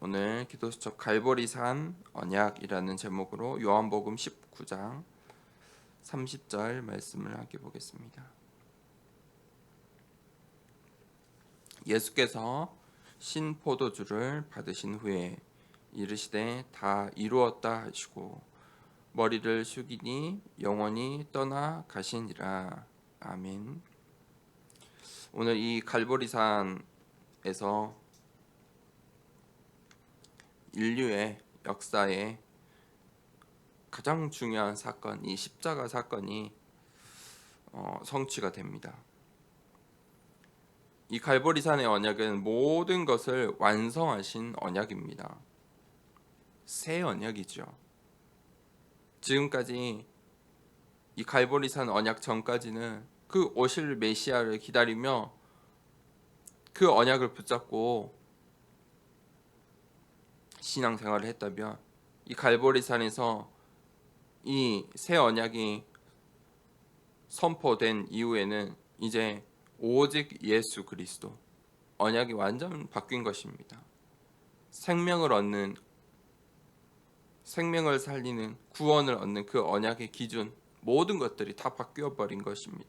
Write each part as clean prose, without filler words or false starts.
오늘 기도수첩 갈보리산 언약이라는 제목으로 요한복음 19장 30절 말씀을 함께 보겠습니다. 예수께서 신 포도주를 받으신 후에 이르시되 다 이루었다 하시고 머리를 숙이니 영원히 떠나 가시니라. 아멘. 오늘 이 갈보리산에서 인류의 역사에 가장 중요한 사건, 이 십자가 사건이 성취가 됩니다. 이 갈보리산의 언약은 모든 것을 완성하신 언약입니다. 새 언약이죠. 지금까지 이 갈보리산 언약 전까지는 그 오실 메시아를 기다리며 그 언약을 붙잡고 신앙생활을 했다면, 이 갈보리산에서 이 새 언약이 선포된 이후에는 이제 오직 예수 그리스도, 언약이 완전 바뀐 것입니다. 생명을 얻는, 생명을 살리는, 구원을 얻는 그 언약의 기준, 모든 것들이 다 바뀌어 버린 것입니다.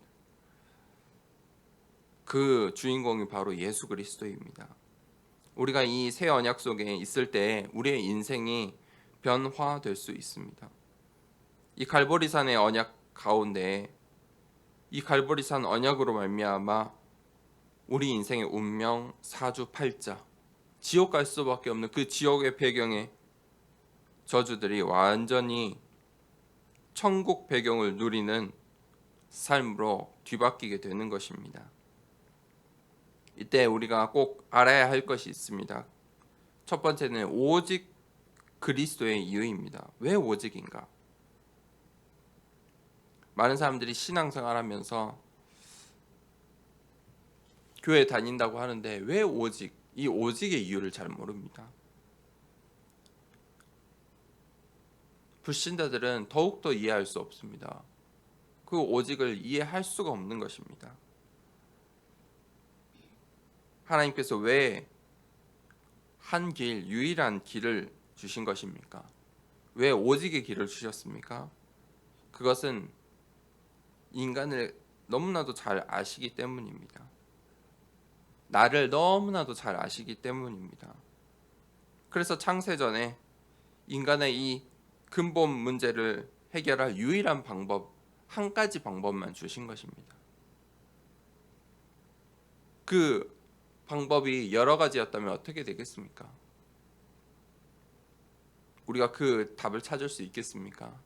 그 주인공이 바로 예수 그리스도입니다. 우리가 이 새 언약 속에 있을 때 우리의 인생이 변화될 수 있습니다. 이 갈보리산의 언약 가운데, 이 갈보리산 언약으로 말미암아 우리 인생의 운명, 사주팔자, 지옥 갈 수밖에 없는 그 지옥의 배경에 저주들이 완전히 천국 배경을 누리는 삶으로 뒤바뀌게 되는 것입니다. 이때 우리가 꼭 알아야 할 것이 있습니다. 첫 번째는 오직 그리스도의 이유입니다. 왜 오직인가? 많은 사람들이 신앙생활하면서 교회 다닌다고 하는데 왜 오직, 이 오직의 이유를 잘 모릅니다. 불신자들은 더욱더 이해할 수 없습니다. 그 오직을 이해할 수가 없는 것입니다. 하나님께서 왜 한 길, 유일한 길을 주신 것입니까? 왜 오직의 길을 주셨습니까? 그것은 인간을 너무나도 잘 아시기 때문입니다. 나를 너무나도 잘 아시기 때문입니다. 그래서 창세전에 인간의 이 근본 문제를 해결할 유일한 방법, 한 가지 방법만 주신 것입니다. 그 방법이 여러 가지였다면 어떻게 되겠습니까? 우리가 그 답을 찾을 수 있겠습니까?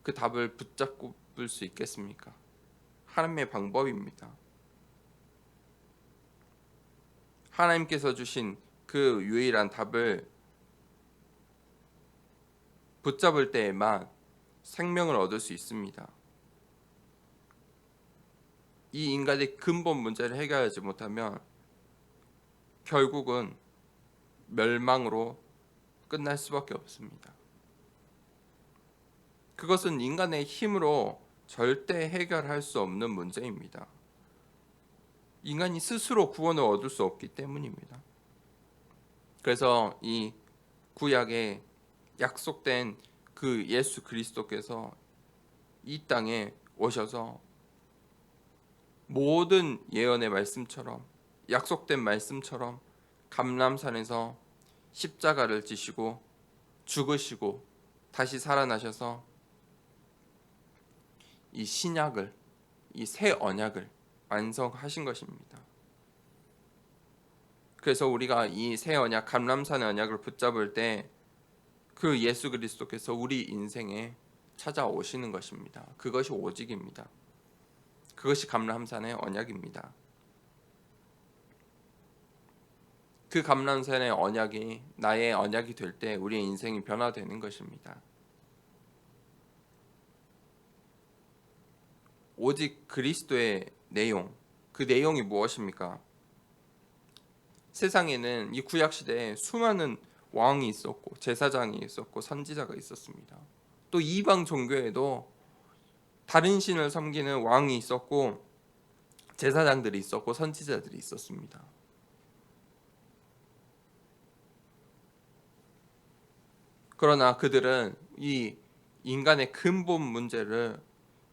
그 답을 붙잡고 볼 수 있겠습니까? 하나님의 방법입니다. 하나님께서 주신 그 유일한 답을 붙잡을 때에만 생명을 얻을 수 있습니다. 이 인간의 근본 문제를 해결하지 못하면 결국은 멸망으로 끝날 수밖에 없습니다. 그것은 인간의 힘으로 절대 해결할 수 없는 문제입니다. 인간이 스스로 구원을 얻을 수 없기 때문입니다. 그래서 이 구약에 약속된 그 예수 그리스도께서 이 땅에 오셔서 모든 예언의 말씀처럼, 약속된 말씀처럼 감람산에서 십자가를 지시고 죽으시고 다시 살아나셔서 이 신약을, 이 새 언약을 완성하신 것입니다. 그래서 우리가 이 새 언약, 감람산의 언약을 붙잡을 때 그 예수 그리스도께서 우리 인생에 찾아오시는 것입니다. 그것이 오직입니다. 그것이 감람산의 언약입니다. 그 감람산의 언약이 나의 언약이 될 때 우리의 인생이 변화되는 것입니다. 오직 그리스도의 내용, 그 내용이 무엇입니까? 세상에는 이 구약 시대에 수많은 왕이 있었고 제사장이 있었고 선지자가 있었습니다. 또 이방 종교에도 다른 신을 섬기는 왕이 있었고 제사장들이 있었고 선지자들이 있었습니다. 그러나 그들은 이 인간의 근본 문제를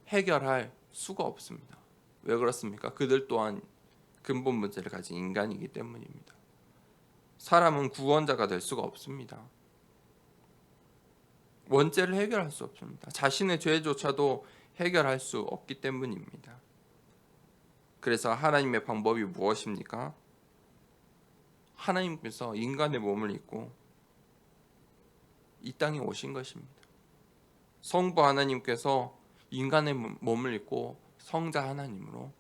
해결할 수가 없습니다. 왜 그렇습니까? 그들 또한 근본 문제를 가진 인간이기 때문입니다. 사람은 구원자가 될 수가 없습니다. 원죄를 해결할 수 없습니다. 자신의 죄조차도 해결할 수 없기 때문입니다. 그래서 하나님의 방법이 무엇입니까? 하나님께서 인간의 몸을 입고 이 땅에 오신 것입니다. 성부 하나님께서 인간의 몸을 입고 성자 하나님으로,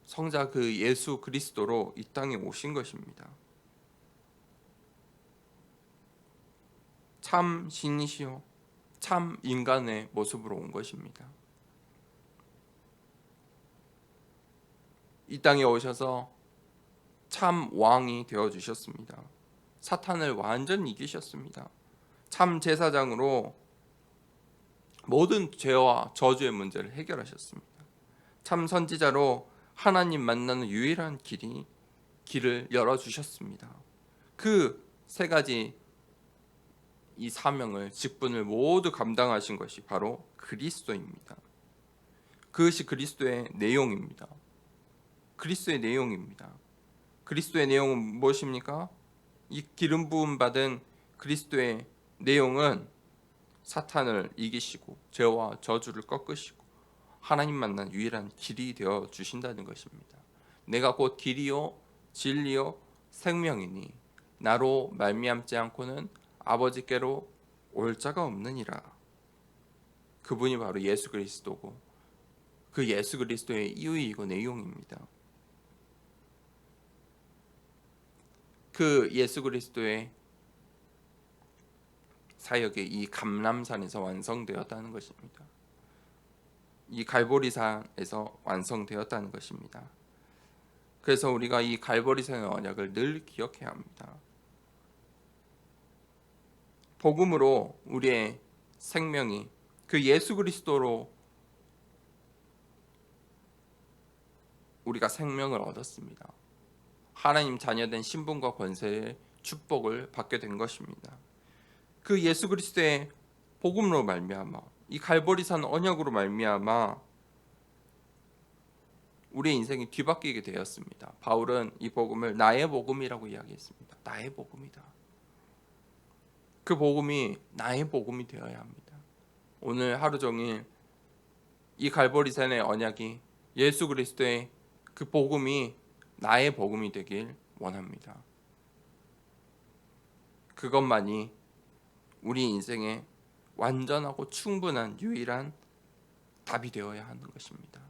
성자 그 예수 그리스도로 이 땅에 오신 것입니다. 참 신이시요 참 인간의 모습으로 온 것입니다. 이 땅에 오셔서 참 왕이 되어 주셨습니다. 사탄을 완전히 이기셨습니다. 참 제사장으로 모든 죄와 저주의 문제를 해결하셨습니다. 참 선지자로 하나님 만나는 유일한 길을 열어주셨습니다. 그 세 가지 이 사명을, 직분을 모두 감당하신 것이 바로 그리스도입니다. 그것이 그리스도의 내용입니다. 그리스도의 내용입니다. 그리스도의 내용은 무엇입니까? 이 기름 부음 받은 그리스도의 내용은 사탄을 이기시고 죄와 저주를 꺾으시고 하나님 만난 유일한 길이 되어 주신다는 것입니다. 내가 곧 길이요 진리요 생명이니 나로 말미암지 않고는 아버지께로 올 자가 없느니라. 그분이 바로 예수 그리스도고 그 예수 그리스도의 이유이고 내용입니다. 그 예수 그리스도의 사역이 이 감람산에서 완성되었다는 것입니다. 이 갈보리산에서 완성되었다는 것입니다. 그래서 우리가 이 갈보리산의 언약을 늘 기억해야 합니다. 복음으로 우리의 생명이 그 예수 그리스도로 우리가 생명을 얻었습니다. 하나님 자녀된 신분과 권세의 축복을 받게 된 것입니다. 그 예수 그리스도의 복음으로 말미암아 이 갈보리산 언약으로 말미암아 우리의 인생이 뒤바뀌게 되었습니다. 바울은 이 복음을 나의 복음이라고 이야기했습니다. 나의 복음이다. 그 복음이 나의 복음이 되어야 합니다. 오늘 하루 종일 이 갈보리산의 언약이 예수 그리스도의 그 복음이 나의 복음이 되길 원합니다. 그것만이 우리 인생의 완전하고 충분한 유일한 답이 되어야 하는 것입니다.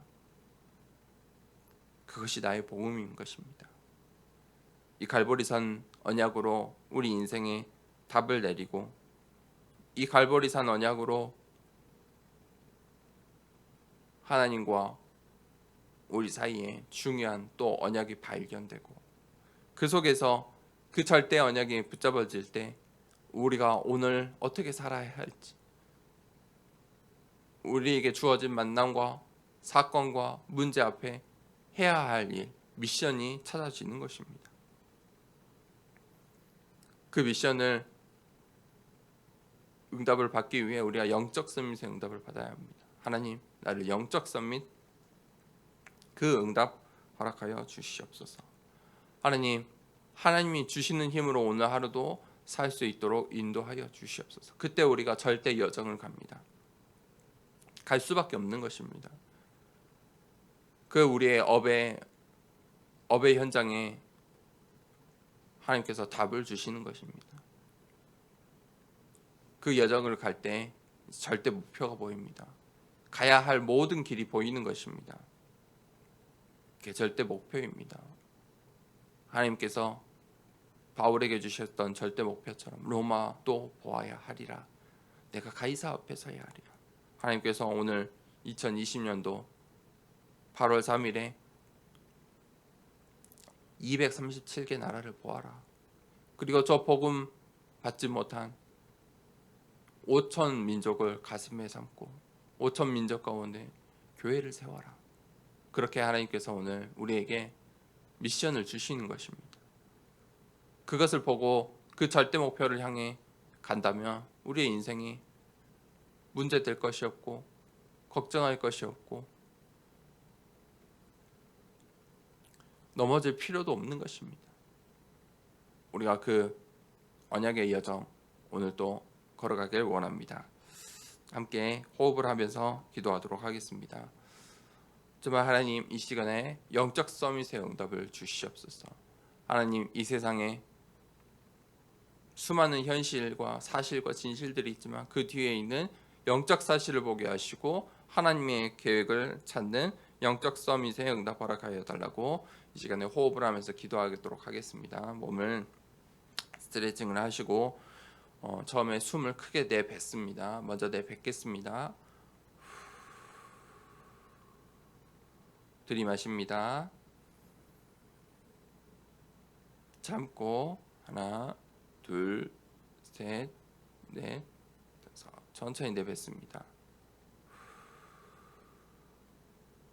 그것이 나의 복음인 것입니다. 이 갈보리산 언약으로 우리 인생에 답을 내리고 이 갈보리산 언약으로 하나님과 우리 사이에 중요한 또 언약이 발견되고 그 속에서 그 절대 언약이 붙잡아질 때 우리가 오늘 어떻게 살아야 할지, 우리에게 주어진 만남과 사건과 문제 앞에 해야 할 일, 미션이 찾아지는 것입니다. 그 미션을 응답을 받기 위해 우리가 영적 서밋의 응답을 받아야 합니다. 하나님, 나를 영적 서밋 그 응답 허락하여 주시옵소서. 하나님, 하나님이 주시는 힘으로 오늘 하루도 살 수 있도록 인도하여 주시옵소서. 그때 우리가 절대 여정을 갑니다. 갈 수밖에 없는 것입니다. 그 우리의 업의 현장에 하나님께서 답을 주시는 것입니다. 그 여정을 갈 때 절대 목표가 보입니다. 가야 할 모든 길이 보이는 것입니다. 그게 절대 목표입니다. 하나님께서 바울에게 주셨던 절대 목표처럼 로마도 보아야 하리라. 내가 가이사 앞에 서야 하리라. 하나님께서 오늘 2020년도 8월 3일에 237개 나라를 보아라. 그리고 저 복음 받지 못한 5천 민족을 가슴에 삼고 5천 민족 가운데 교회를 세워라. 그렇게 하나님께서 오늘 우리에게 미션을 주시는 것입니다. 그것을 보고 그 절대 목표를 향해 간다면 우리의 인생이 문제될 것이 없고 걱정할 것이 없고 넘어질 필요도 없는 것입니다. 우리가 그 언약의 여정 오늘 또 걸어가길 원합니다. 함께 호흡을 하면서 기도하도록 하겠습니다. 정말 하나님, 이 시간에 영적 서밋의 응답을 주시옵소서. 하나님, 이 세상에 수많은 현실과 사실과 진실들이 있지만 그 뒤에 있는 영적 사실을 보게 하시고 하나님의 계획을 찾는 영적 서밋에 응답 허락하여 달라고 이 시간에 호흡을 하면서 기도하도록 하겠습니다. 몸을 스트레칭을 하시고 처음에 숨을 크게 내뱉습니다. 먼저 내뱉겠습니다. 들이마십니다. 참고 하나, 둘, 셋, 넷, 다섯. 천천히 내뱉습니다.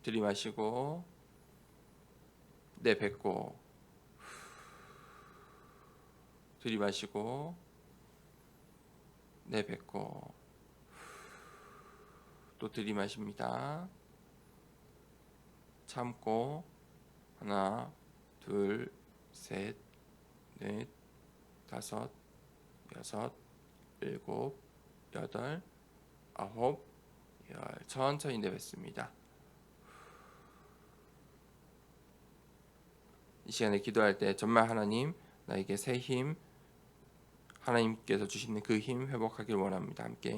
들이마시고 내뱉고 들이마시고 내뱉고 또 들이마십니다. 참고 하나, 둘, 셋, 넷, 다섯, 여섯, 일곱, 여덟, 아홉, 열. 천천히 내뱉습니다. 이 시간에 기도할 때 정말 하나님, 나에게 새 힘, 하나님께서 주시는 그 힘 회복하길 원합니다. 함께